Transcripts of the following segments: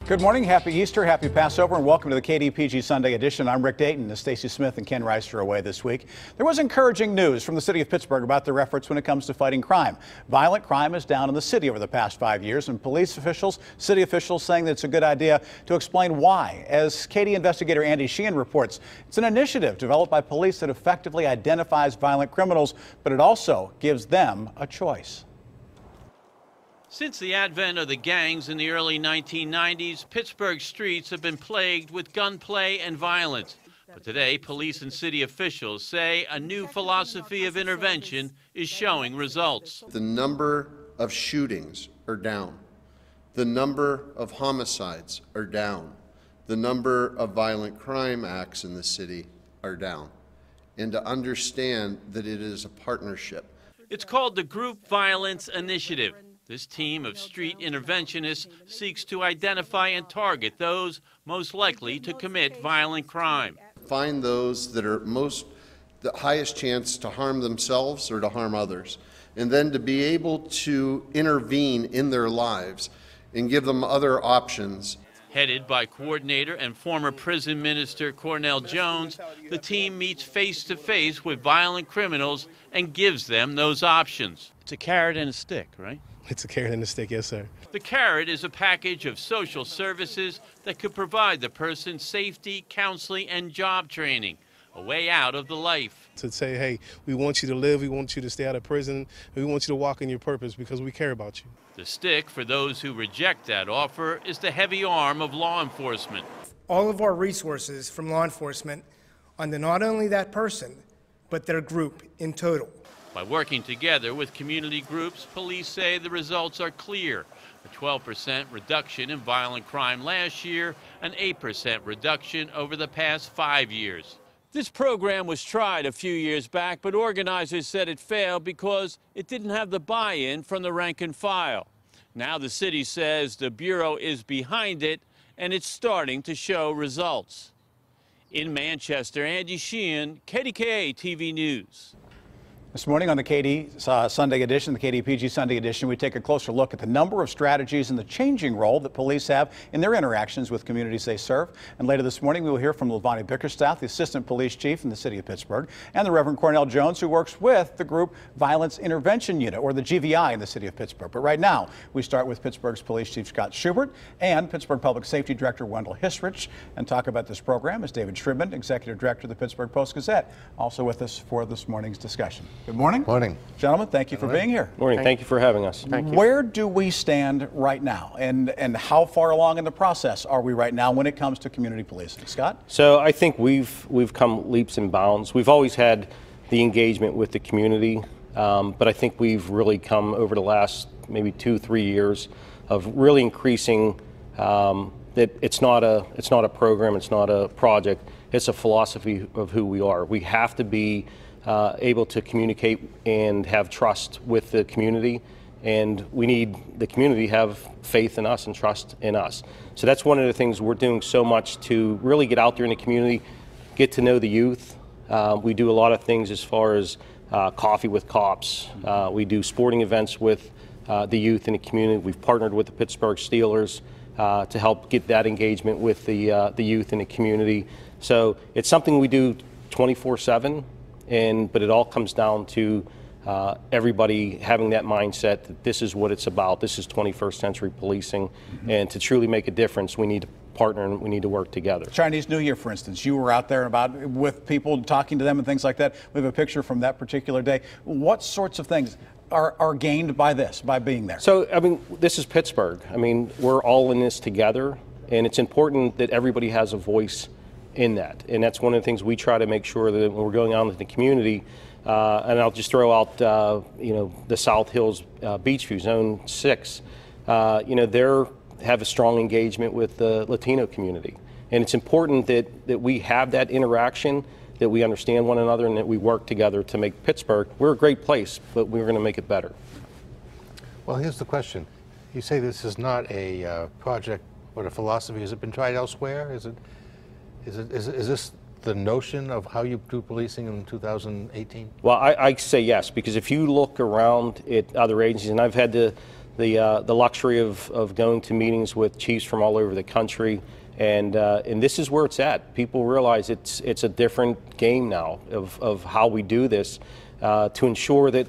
Good morning, happy Easter, happy Passover, and welcome to the KDPG Sunday edition. I'm Rick Dayton, as Stacey Smith and Ken Rice are away this week. There was encouraging news from the city of Pittsburgh about their efforts when it comes to fighting crime. Violent crime is down in the city over the past 5 years, and city officials saying that it's a good idea to explain why. As KD investigator Andy Sheehan reports, it's an initiative developed by police that effectively identifies violent criminals, but it also gives them a choice. Since the advent of the gangs in the early 1990s, Pittsburgh streets have been plagued with gunplay and violence. But today, police and city officials say a new philosophy of intervention is showing results. The number of shootings are down. The number of homicides are down. The number of violent crime acts in the city are down. And to understand that it is a partnership. It's called the Group Violence Initiative. This team of street interventionists seeks to identify and target those most likely to commit violent crime. Find those that are the highest chance to harm themselves or to harm others, and then to be able to intervene in their lives and give them other options. Headed by coordinator and former prison minister Cornell Jones, the team meets face-to-face with violent criminals and gives them those options. It's a carrot and a stick, right? It's a carrot and a stick, yes, sir. The carrot is a package of social services that could provide the person safety, counseling, and job training, a way out of the life. To say, hey, we want you to live, we want you to stay out of prison, and we want you to walk in your purpose because we care about you. The stick, for those who reject that offer, is the heavy arm of law enforcement. All of our resources from law enforcement on not only that person, but their group in total. By working together with community groups, police say the results are clear. A 12% reduction in violent crime last year, an 8% reduction over the past 5 years. This program was tried a few years back, but organizers said it failed because it didn't have the buy-in from the rank and file. Now the city says the Bureau is behind it, and it's starting to show results. In Manchester, Andy Sheehan, KDKA-TV News. This morning on the Sunday edition, the KDPG Sunday edition, we take a closer look at the number of strategies and the changing role that police have in their interactions with communities they serve. And later this morning, we will hear from Levani Bickerstaff, the Assistant Police Chief in the city of Pittsburgh, and the Reverend Cornell Jones, who works with the Group Violence Intervention Unit, or the GVI, in the city of Pittsburgh. But right now, we start with Pittsburgh's Police Chief Scott Schubert and Pittsburgh Public Safety Director Wendell Hisrich. And talk about this program is David Shribman, Executive Director of the Pittsburgh Post-Gazette, also with us for this morning's discussion. Good morning. Morning. Gentlemen, thank you for being here. Morning. Thank you for having us. Thank you. Where do we stand right now, and how far along in the process are we right now when it comes to community policing? Scott? So I think we've come leaps and bounds. We've always had the engagement with the community, but I think we've really come over the last maybe 2-3 years of really increasing that it's not a program, it's not a project, it's a philosophy of who we are. We have to be able to communicate and have trust with the community, and we need the community to have faith in us and trust in us. So that's one of the things we're doing so much to really get out there in the community, get to know the youth. We do a lot of things as far as coffee with cops. We do sporting events with the youth in the community. We've partnered with the Pittsburgh Steelers to help get that engagement with the youth in the community. So it's something we do 24/7. But it all comes down to everybody having that mindset that this is what it's about. This is 21st century policing, and to truly make a difference, we need to partner and we need to work together. Chinese New Year, for instance, you were out there with people, talking to them and things like that. We have a picture from that particular day. What sorts of things are gained by being there? So, I mean, this is Pittsburgh. I mean, we're all in this together, and it's important that everybody has a voice in that, and that's one of the things we try to make sure that when we're going out into the community, and I'll just throw out the South Hills Beachview Zone 6, they have a strong engagement with the Latino community, and it's important that we have that interaction, that we understand one another, and that we work together to make Pittsburgh, we're a great place, but we're going to make it better. Well, here's the question. You say this is not a project or a philosophy. Has it been tried elsewhere? Is this the notion of how you do policing in 2018? Well, I say yes, because if you look around at other agencies, and I've had the the luxury of going to meetings with chiefs from all over the country, and this is where it's at. People realize it's a different game now of how we do this to ensure that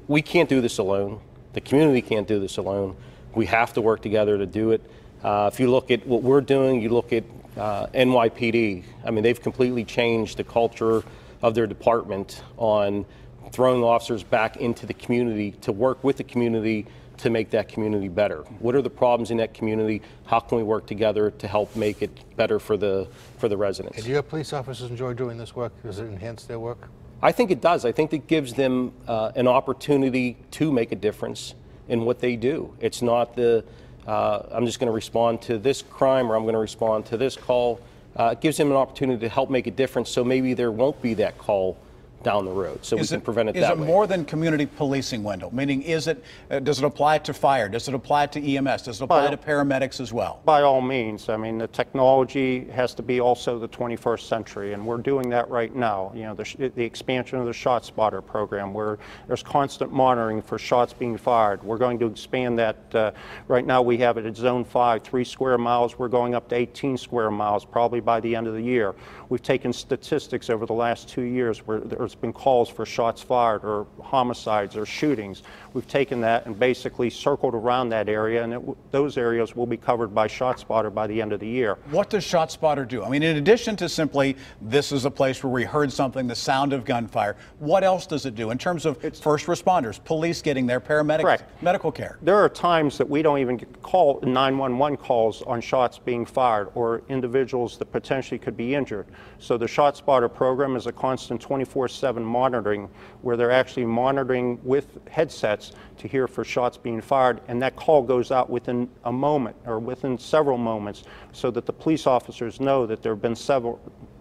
we can't do this alone. The community can't do this alone. We have to work together to do it. If you look at what we're doing, you look at NYPD. I mean, they've completely changed the culture of their department on throwing officers back into the community to work with the community to make that community better. What are the problems in that community? How can we work together to help make it better for the residents? And do your police officers enjoy doing this work? Does it enhance their work? I think it does. I think it gives them an opportunity to make a difference in what they do. It's not I'm just going to respond to this crime or I'm going to respond to this call. It gives them an opportunity to help make a difference, so maybe there won't be that call down the road, so we can prevent it that way. Is it more than community policing, Wendell? Meaning, does it apply to fire? Does it apply to EMS? Does it apply to paramedics as well? By all means. I mean, the technology has to be also the 21st century, and we're doing that right now. You know, the expansion of the ShotSpotter program, where there's constant monitoring for shots being fired. We're going to expand that. Right now we have it at Zone 5, 3 square miles. We're going up to 18 square miles, probably by the end of the year. We've taken statistics over the last 2 years where there's been calls for shots fired or homicides or shootings. We've taken that and basically circled around that area, and those areas will be covered by ShotSpotter by the end of the year. What does ShotSpotter do? I mean, in addition to simply, this is a place where we heard something, the sound of gunfire, what else does it do in terms of first responders, police getting there, paramedics, Correct. medical care? There are times that we don't even get 911 calls on shots being fired or individuals that potentially could be injured. So the ShotSpotter program is a constant 24/7 monitoring, where they're actually monitoring with headsets to hear for shots being fired, and that call goes out within a moment or within several moments, so that the police officers know that there have been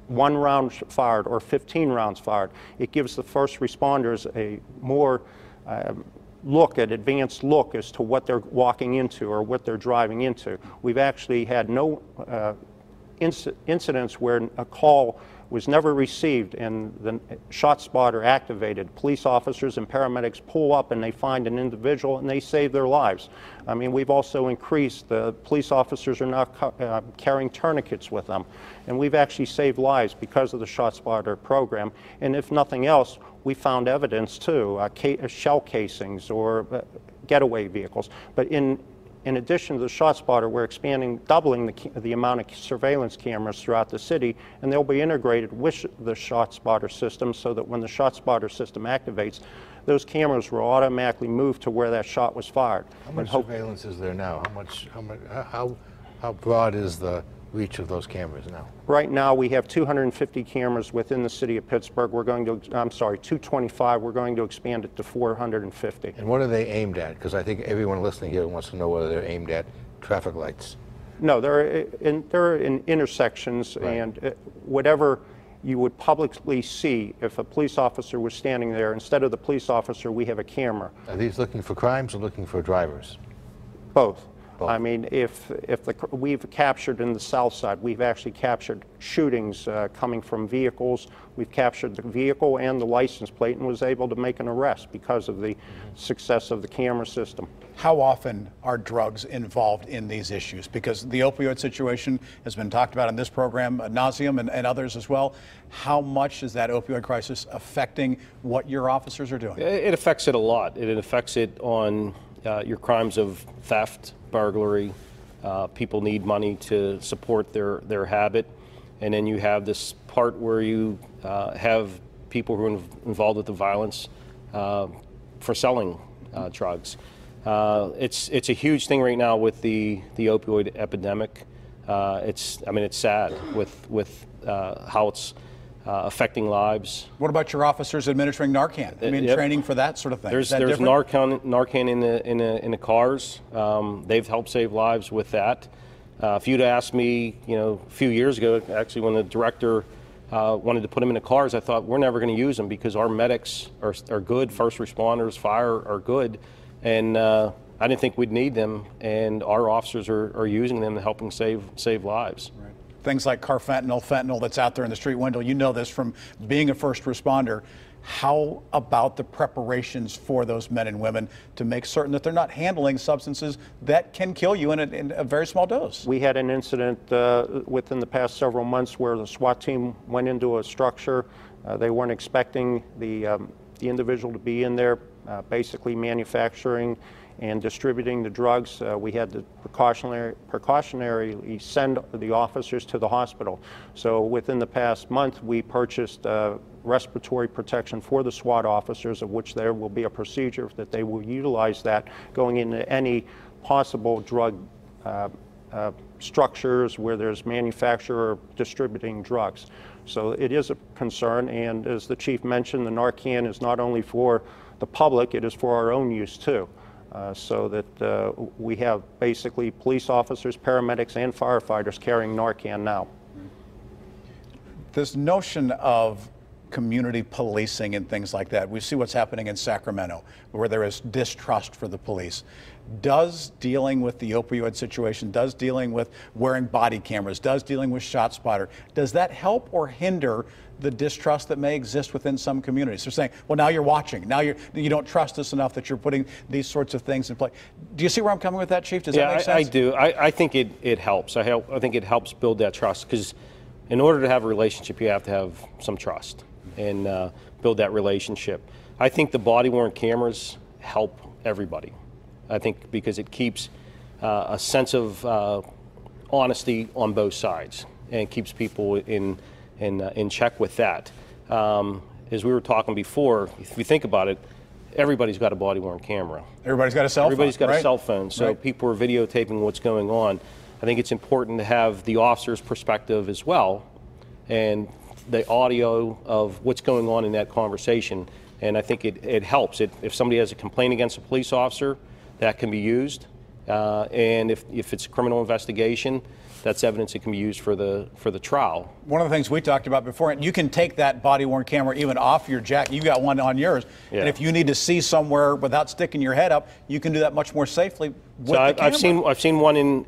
one round fired or 15 rounds fired. It gives the first responders a more advanced look as to what they're walking into or what they're driving into. We've actually had no incidents where a call was never received and the ShotSpotter activated. Police officers and paramedics pull up and they find an individual and they save their lives. I mean, we've also increased, the police officers are now carrying tourniquets with them, and we've actually saved lives because of the ShotSpotter program. And if nothing else, we found evidence too, shell casings or getaway vehicles. But in addition to the ShotSpotter, we're doubling the amount of surveillance cameras throughout the city, and they'll be integrated with the ShotSpotter system, so that when the ShotSpotter system activates, those cameras will automatically move to where that shot was fired. How much surveillance is there now? How broad is the reach of those cameras now? Right now we have 250 cameras within the city of Pittsburgh. We're going to, 225. We're going to expand it to 450. And what are they aimed at? Because I think everyone listening here wants to know whether they're aimed at traffic lights. No, they're in intersections, right. And whatever you would publicly see if a police officer was standing there, instead of the police officer, we have a camera. Are these looking for crimes or looking for drivers? Both. Both. I mean, we've captured in the south side, we've actually captured shootings coming from vehicles. We've captured the vehicle and the license plate and was able to make an arrest because of the success of the camera system. How often are drugs involved in these issues? Because the opioid situation has been talked about in this program ad nauseum and others as well. How much is that opioid crisis affecting what your officers are doing? It affects it a lot. It affects it on your crimes of theft, burglary. People need money to support their habit. And then you have this part where you have people who are involved with the violence for selling drugs. It's a huge thing right now with the opioid epidemic. It's sad with how it's affecting lives. What about your officers administering Narcan? I mean, Yep. training for that sort of thing. There's different? Narcan in the cars. They've helped save lives with that. If you'd asked me, a few years ago, actually, when the director wanted to put them in the cars, I thought we're never going to use them because our medics are good, first responders, fire are good, and I didn't think we'd need them, and our officers are using them to helping save lives. Right. Things like carfentanil, fentanyl that's out there in the street. Wendell, you know this from being a first responder. How about the preparations for those men and women to make certain that they're not handling substances that can kill you in a very small dose? We had an incident within the past several months where the SWAT team went into a structure. They weren't expecting the individual to be in there, basically manufacturing and distributing the drugs. We had to precautionarily send the officers to the hospital. So within the past month, we purchased respiratory protection for the SWAT officers, of which there will be a procedure that they will utilize that going into any possible drug structures where there's manufacturer distributing drugs. So it is a concern, and as the chief mentioned, the Narcan is not only for the public, it is for our own use too. So that we have basically police officers, paramedics, and firefighters carrying Narcan now. This notion of community policing and things like that, we see what's happening in Sacramento, where there is distrust for the police. Does dealing with the opioid situation, does dealing with wearing body cameras, does dealing with ShotSpotter, does that help or hinder the distrust that may exist within some communities? They're saying, well, now you're watching. Now you don't trust us enough that you're putting these sorts of things in place. Do you see where I'm coming with that, Chief? Does that make sense? I do. I think it helps. I think it helps build that trust, because in order to have a relationship, you have to have some trust and build that relationship. I think the body-worn cameras help everybody. I think because it keeps a sense of honesty on both sides and keeps people in check with that. As we were talking before, if you think about it, everybody's got a body-worn camera. Everybody's got a cell phone. Everybody's got a cell phone, so people are videotaping what's going on. I think it's important to have the officer's perspective as well, and the audio of what's going on in that conversation. And I think it helps. If somebody has a complaint against a police officer, that can be used. And if it's a criminal investigation, that's evidence that can be used for the trial. One of the things we talked about before, you can take that body-worn camera even off your jacket. You got one on yours, and if you need to see somewhere without sticking your head up, you can do that much more safely with the camera. I've seen one in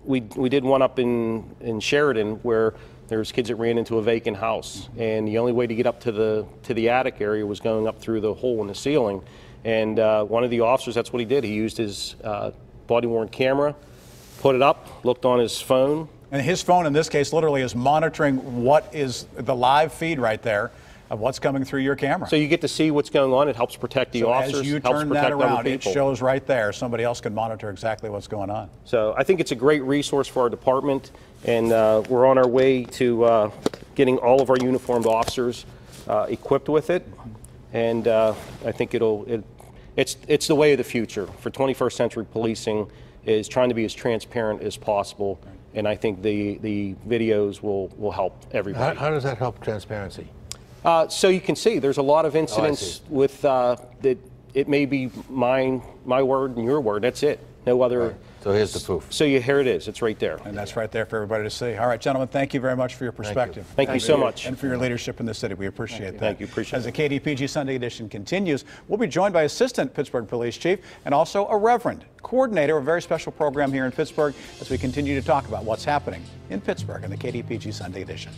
we did one up in Sheridan where there's kids that ran into a vacant house, and the only way to get up to the attic area was going up through the hole in the ceiling. And one of the officers, that's what he did. He used his body-worn camera, put it up, looked on his phone. And his phone, in this case, literally is monitoring what is the live feed right there of what's coming through your camera. So you get to see what's going on. It helps protect the officers. As you turn that around, it shows right there. Somebody else can monitor exactly what's going on. So I think it's a great resource for our department, and we're on our way to getting all of our uniformed officers equipped with it. And I think it's the way of the future for 21st century policing, is trying to be as transparent as possible. And I think the videos will help everybody. How does that help transparency? So you can see there's a lot of incidents with that it may be my word and your word. That's it. No other. Right. So here's the proof. So here it is. It's right there. And that's right there for everybody to see. All right, gentlemen, thank you very much for your perspective. Thank you so much. And for your leadership in the city. We appreciate that. Thank you. Appreciate it. As the KDPG Sunday edition continues, we'll be joined by Assistant Pittsburgh Police Chief and also a Reverend, coordinator of a very special program here in Pittsburgh, as we continue to talk about what's happening in Pittsburgh in the KDPG Sunday edition.